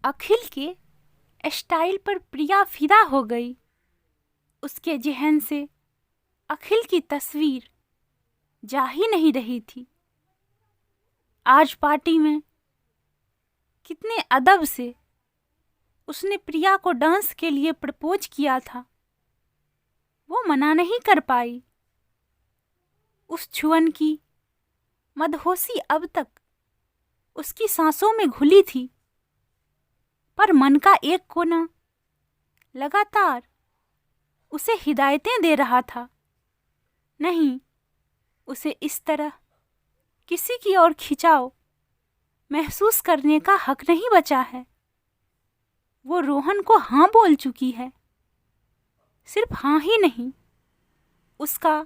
अखिल के स्टाइल पर प्रिया फिदा हो गई। उसके जहन से अखिल की तस्वीर जा ही नहीं रही थी। आज पार्टी में कितने अदब से उसने प्रिया को डांस के लिए प्रपोज किया था, वो मना नहीं कर पाई। उस छुअन की मदहोशी अब तक उसकी सांसों में घुली थी, पर मन का एक कोना लगातार उसे हिदायतें दे रहा था। नहीं, उसे इस तरह किसी की ओर खिंचाव महसूस करने का हक नहीं बचा है। वो रोहन को हाँ बोल चुकी है। सिर्फ हाँ ही नहीं, उसका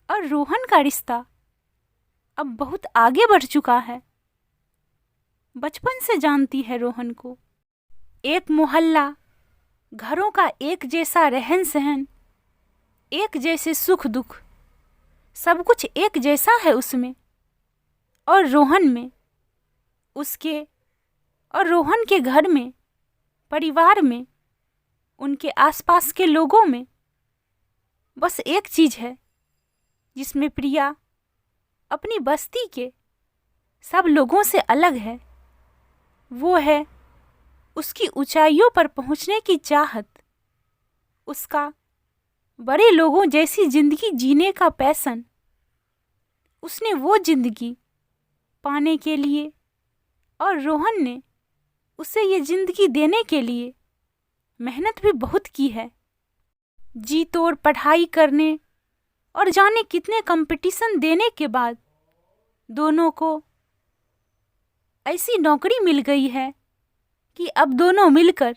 और रोहन का रिश्ता अब बहुत आगे बढ़ चुका है। बचपन से जानती है रोहन को। एक मोहल्ला, घरों का एक जैसा रहन सहन, एक जैसे सुख दुख, सब कुछ एक जैसा है उसमें और रोहन में। उसके और रोहन के घर में, परिवार में, उनके आसपास के लोगों में बस एक चीज है जिसमें प्रिया अपनी बस्ती के सब लोगों से अलग है। वो है उसकी ऊंचाइयों पर पहुंचने की चाहत, उसका बड़े लोगों जैसी जिंदगी जीने का पैशन। उसने वो जिंदगी पाने के लिए और रोहन ने उसे ये जिंदगी देने के लिए मेहनत भी बहुत की है। जी तोड़ पढ़ाई करने और जाने कितने कंपटीशन देने के बाद दोनों को ऐसी नौकरी मिल गई है कि अब दोनों मिलकर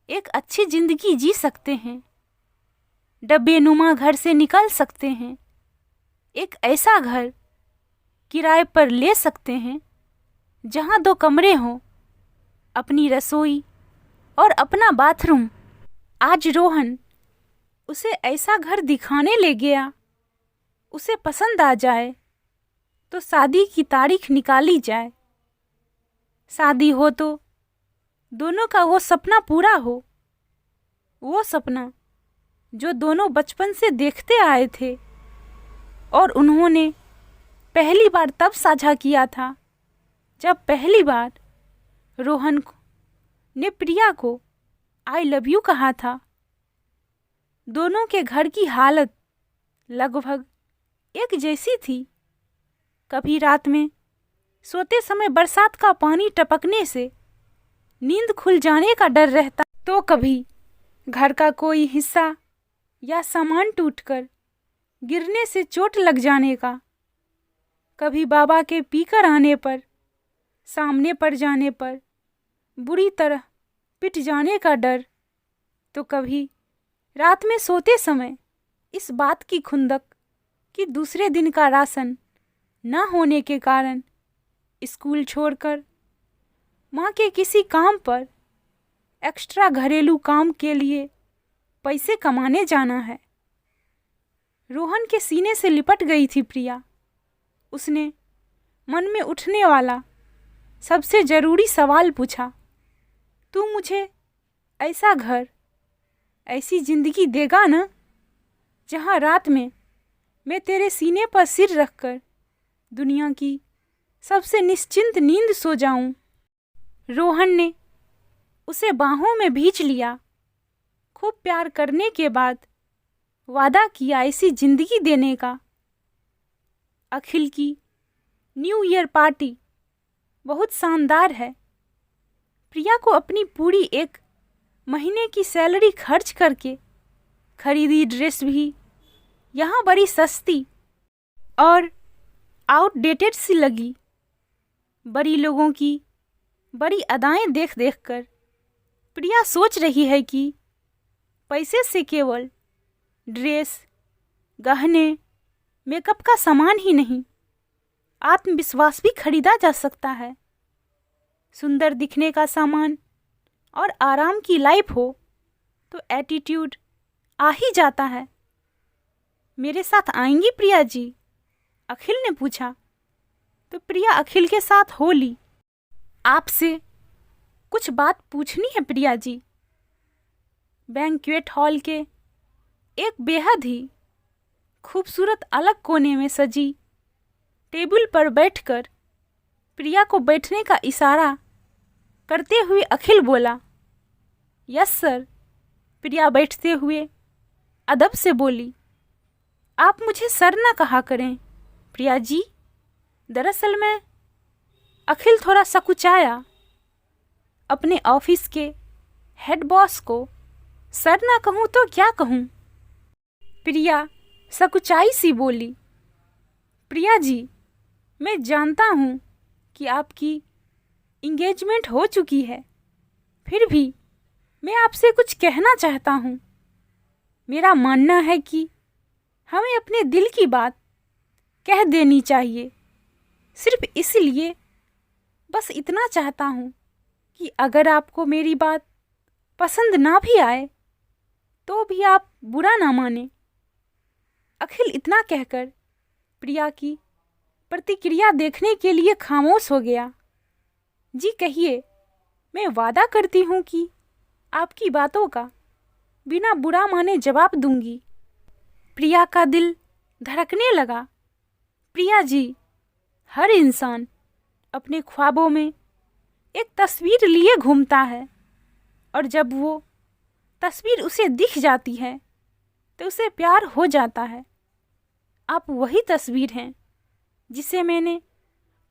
एक अच्छी जिंदगी जी सकते हैं, डब्बेनुमा घर से निकल सकते हैं, एक ऐसा घर किराए पर ले सकते हैं जहां 2 कमरे हों, अपनी रसोई और अपना बाथरूम। आज रोहन उसे ऐसा घर दिखाने ले गया। उसे पसंद आ जाए तो शादी की तारीख निकाली जाए। शादी हो तो दोनों का वो सपना पूरा हो, वो सपना जो दोनों बचपन से देखते आए थे और उन्होंने पहली बार तब साझा किया था जब पहली बार रोहन ने प्रिया को आई लव यू कहा था। दोनों के घर की हालत लगभग एक जैसी थी। कभी रात में सोते समय बरसात का पानी टपकने से नींद खुल जाने का डर रहता, तो कभी घर का कोई हिस्सा या सामान टूटकर गिरने से चोट लग जाने का, कभी बाबा के पीकर आने पर, सामने पड़ जाने पर बुरी तरह पिट जाने का डर, तो कभी रात में सोते समय इस बात की खुंदक कि दूसरे दिन का राशन ना होने के कारण स्कूल छोड़कर माँ के किसी काम पर एक्स्ट्रा घरेलू काम के लिए पैसे कमाने जाना है। रोहन के सीने से लिपट गई थी प्रिया। उसने मन में उठने वाला सबसे जरूरी सवाल पूछा, तू मुझे ऐसा घर, ऐसी जिंदगी देगा ना जहां रात में मैं तेरे सीने पर सिर रखकर दुनिया की सबसे निश्चिंत नींद सो जाऊं। रोहन ने उसे बाहों में भींच लिया। खूब प्यार करने के बाद वादा किया ऐसी जिंदगी देने का। अखिल की न्यू ईयर पार्टी बहुत शानदार है। प्रिया को अपनी पूरी 1 महीने की सैलरी खर्च करके खरीदी ड्रेस भी यहाँ बड़ी सस्ती और आउटडेटेड सी लगी। बड़ी लोगों की बड़ी अदाएं देख देख कर प्रिया सोच रही है कि पैसे से केवल ड्रेस, गहने, मेकअप का सामान ही नहीं, आत्मविश्वास भी खरीदा जा सकता है। सुंदर दिखने का सामान और आराम की लाइफ हो तो एटीट्यूड आ ही जाता है। मेरे साथ आएंगी प्रिया जी? अखिल ने पूछा। तो प्रिया अखिल के साथ हो ली। आपसे कुछ बात पूछनी है प्रिया जी। बैंक्वेट हॉल के एक बेहद ही खूबसूरत अलग कोने में सजी टेबल पर बैठकर प्रिया को बैठने का इशारा करते हुए अखिल बोला। Yes sir. प्रिया बैठते हुए अदब से बोली। आप मुझे सर ना कहा करें प्रिया जी। दरअसल मैं अखिल थोड़ा सकुचाया। अपने ऑफिस के हेड बॉस को सर ना कहूँ तो क्या कहूँ। प्रिया सकुचाई सी बोली। प्रिया जी, मैं जानता हूँ कि आपकी इंगेजमेंट हो चुकी है, फिर भी मैं आपसे कुछ कहना चाहता हूँ। मेरा मानना है कि हमें अपने दिल की बात कह देनी चाहिए। सिर्फ इसलिए बस इतना चाहता हूँ कि अगर आपको मेरी बात पसंद ना भी आए तो भी आप बुरा ना माने। अखिल इतना कहकर प्रिया की प्रतिक्रिया देखने के लिए खामोश हो गया। जी कहिए, मैं वादा करती हूँ कि आपकी बातों का बिना बुरा माने जवाब दूंगी। प्रिया का दिल धड़कने लगा। प्रिया जी, हर इंसान अपने ख्वाबों में एक तस्वीर लिए घूमता है और जब वो तस्वीर उसे दिख जाती है तो उसे प्यार हो जाता है। आप वही तस्वीर हैं जिसे मैंने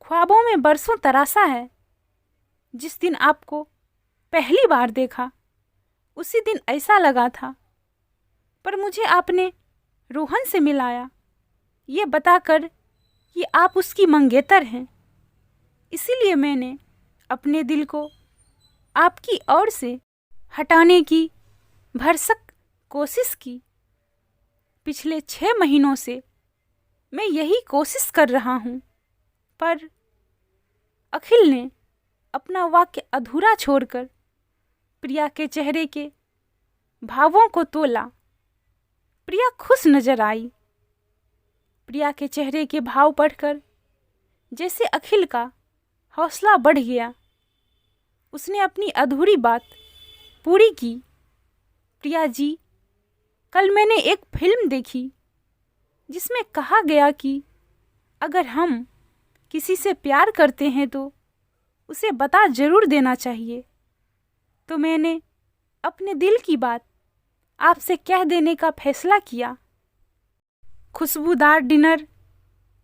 ख्वाबों में बरसों तराशा है। जिस दिन आपको पहली बार देखा उसी दिन ऐसा लगा था, पर मुझे आपने रोहन से मिलाया, ये बताकर कि आप उसकी मंगेतर हैं। इसीलिए मैंने अपने दिल को आपकी ओर से हटाने की भरसक कोशिश की। पिछले 6 महीनों से मैं यही कोशिश कर रहा हूँ, पर अखिल ने अपना वाक्य अधूरा छोड़कर प्रिया के चेहरे के भावों को तोला। प्रिया खुश नजर आई। प्रिया के चेहरे के भाव पढ़कर जैसे अखिल का हौसला बढ़ गया। उसने अपनी अधूरी बात पूरी की। प्रिया जी, कल मैंने एक फिल्म देखी जिसमें कहा गया कि अगर हम किसी से प्यार करते हैं तो उसे बता जरूर देना चाहिए। तो मैंने अपने दिल की बात आपसे कह देने का फैसला किया। खुशबूदार डिनर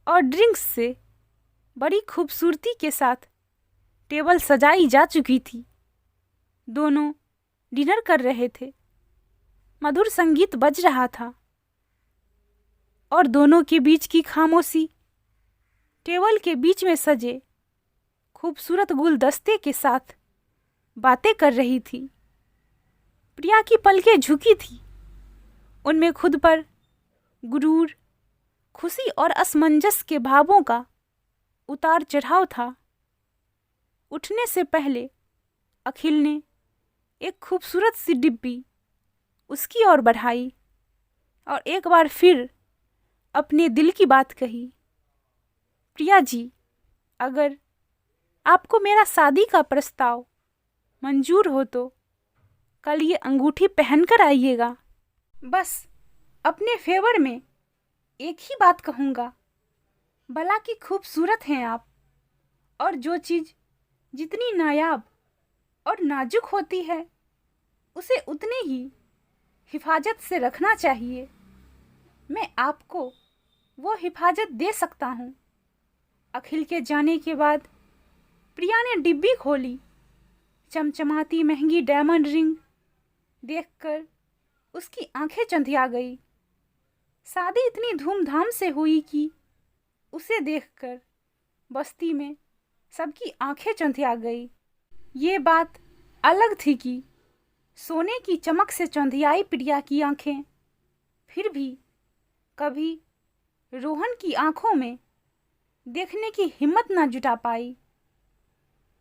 और ड्रिंक्स से बड़ी खूबसूरती के साथ टेबल सजाई जा चुकी थी। दोनों डिनर कर रहे थे। मधुर संगीत बज रहा था और दोनों के बीच की खामोशी टेबल के बीच में सजे खूबसूरत गुलदस्ते के साथ बातें कर रही थी। प्रिया की पलकें झुकी थी। उनमें खुद पर गुरूर, खुशी और असमंजस के भावों का उतार चढ़ाव था। उठने से पहले अखिल ने एक खूबसूरत सी डिब्बी उसकी ओर बढ़ाई और एक बार फिर अपने दिल की बात कही। प्रिया जी, अगर आपको मेरा शादी का प्रस्ताव मंजूर हो तो कल ये अंगूठी पहनकर आइएगा। बस अपने फेवर में एक ही बात कहूँगा, भला की खूबसूरत हैं आप, और जो चीज़ जितनी नायाब और नाजुक होती है उसे उतनी ही हिफाजत से रखना चाहिए। मैं आपको वो हिफाजत दे सकता हूँ। अखिल के जाने के बाद प्रिया ने डिब्बी खोली। चमचमाती महंगी डायमंड रिंग देखकर उसकी आंखें चंधिया गई। शादी इतनी धूमधाम से हुई कि उसे देखकर बस्ती में सबकी आंखें चंधिया गई। ये बात अलग थी कि सोने की चमक से चंधियाई प्रिया की आंखें फिर भी कभी रोहन की आंखों में देखने की हिम्मत ना जुटा पाई।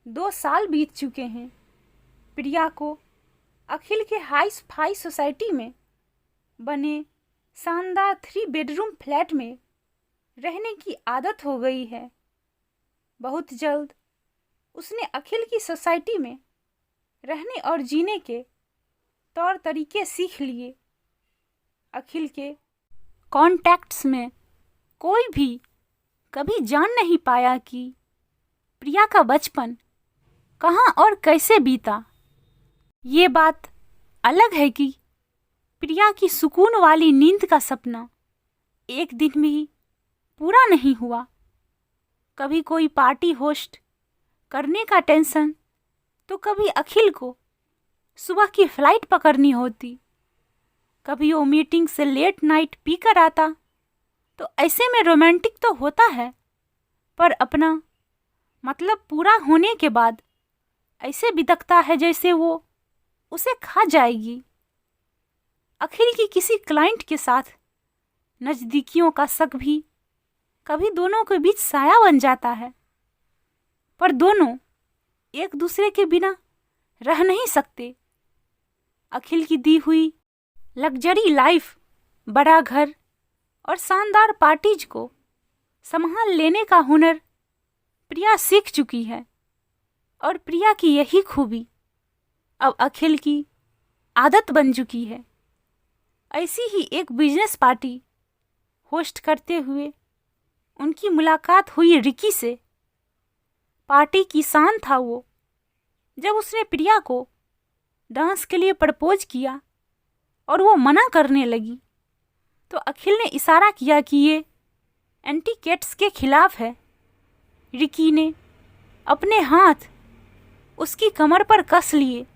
2 साल बीत चुके हैं। प्रिया को अखिल के हाई फाई सोसाइटी में बने शानदार 3 बेडरूम फ्लैट में रहने की आदत हो गई है। बहुत जल्द उसने अखिल की सोसाइटी में रहने और जीने के तौर तरीके सीख लिए। अखिल के कॉन्टैक्ट्स में कोई भी कभी जान नहीं पाया कि प्रिया का बचपन कहाँ और कैसे बीता। ये बात अलग है कि प्रिया की सुकून वाली नींद का सपना एक दिन में ही पूरा नहीं हुआ। कभी कोई पार्टी होस्ट करने का टेंशन, तो कभी अखिल को सुबह की फ्लाइट पकड़नी होती, कभी वो मीटिंग से लेट नाइट पी कर आता। तो ऐसे में रोमांटिक तो होता है, पर अपना मतलब पूरा होने के बाद ऐसे बितकता है जैसे वो उसे खा जाएगी। अखिल की किसी क्लाइंट के साथ नज़दीकियों का शक भी कभी दोनों के बीच साया बन जाता है, पर दोनों एक दूसरे के बिना रह नहीं सकते। अखिल की दी हुई लग्जरी लाइफ, बड़ा घर और शानदार पार्टीज को संभाल लेने का हुनर प्रिया सीख चुकी है, और प्रिया की यही खूबी अब अखिल की आदत बन चुकी है। ऐसी ही एक बिजनेस पार्टी होस्ट करते हुए उनकी मुलाकात हुई रिकी से। पार्टी की शान था वो जब उसने प्रिया को डांस के लिए प्रपोज किया और वो मना करने लगी, तो अखिल ने इशारा किया कि ये एंटीकेट्स के खिलाफ है। रिकी ने अपने हाथ उसकी कमर पर कस लिए।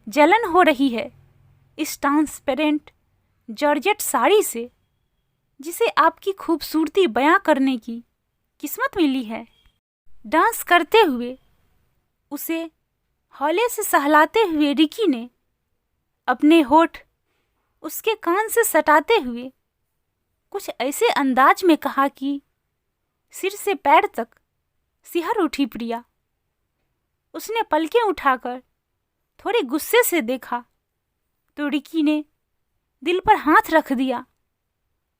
जलन हो रही है इस ट्रांसपेरेंट जॉर्जेट साड़ी से, जिसे आपकी खूबसूरती बयां करने की किस्मत मिली है। डांस करते हुए उसे हौले से सहलाते हुए रिकी ने अपने होठ उसके कान से सटाते हुए कुछ ऐसे अंदाज में कहा कि सिर से पैर तक सिहर उठी प्रिया। उसने पलकें उठाकर थोड़े गुस्से से देखा, तो रिकी ने दिल पर हाथ रख दिया।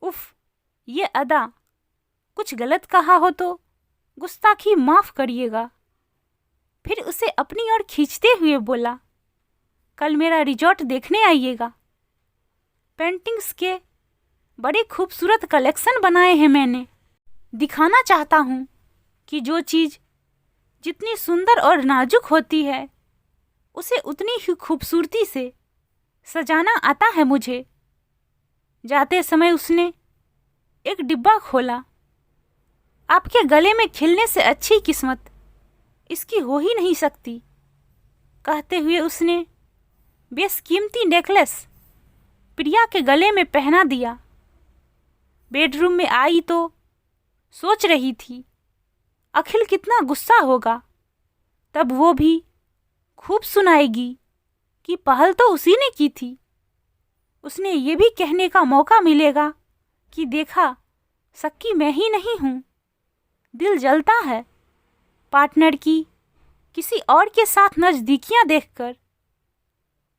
उफ, ये अदा, कुछ गलत कहा हो तो गुस्ताखी माफ करिएगा। फिर उसे अपनी ओर खींचते हुए बोला, कल मेरा रिजॉर्ट देखने आइएगा। पेंटिंग्स के बड़े खूबसूरत कलेक्शन बनाए हैं मैंने। दिखाना चाहता हूँ कि जो चीज़ जितनी सुंदर और नाजुक होती है, उसे उतनी ही खूबसूरती से सजाना आता है मुझे। जाते समय उसने एक डिब्बा खोला। आपके गले में खिलने से अच्छी किस्मत इसकी हो ही नहीं सकती, कहते हुए उसने बेशकीमती नेकलेस प्रिया के गले में पहना दिया। बेडरूम में आई तो सोच रही थी अखिल कितना गुस्सा होगा। तब वो भी खूब सुनाएगी कि पहल तो उसी ने की थी। उसने ये भी कहने का मौका मिलेगा कि देखा, सक्की मैं ही नहीं हूँ। दिल जलता है पार्टनर की किसी और के साथ नज़दीकियाँ देखकर।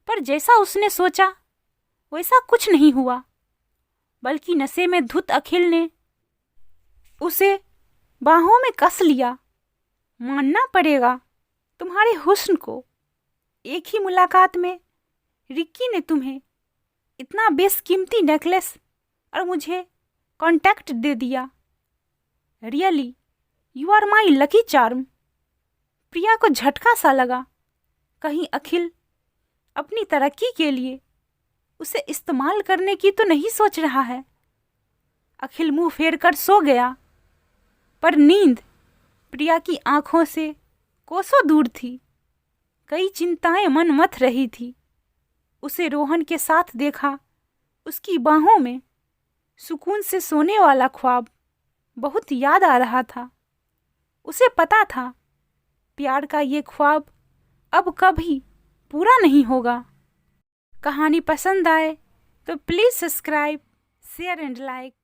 पर जैसा उसने सोचा वैसा कुछ नहीं हुआ, बल्कि नशे में धुत अखिल ने उसे बाहों में कस लिया। मानना पड़ेगा तुम्हारे हुस्न को। एक ही मुलाकात में रिक्की ने तुम्हें इतना बेशकीमती नेकलेस और मुझे कांटेक्ट दे दिया। Really you are my lucky charm. Priya को झटका सा लगा, कहीं अखिल अपनी तरक्की के लिए उसे इस्तेमाल करने की तो नहीं सोच रहा है। अखिल मुंह फेर कर सो गया, पर नींद प्रिया की आंखों से कोसों दूर थी। कई चिंताएं मन मथ रही थी। उसे रोहन के साथ देखा, उसकी बाहों में सुकून से सोने वाला ख्वाब बहुत याद आ रहा था। उसे पता था प्यार का ये ख्वाब अब कभी पूरा नहीं होगा। कहानी पसंद आए तो please subscribe, share and like.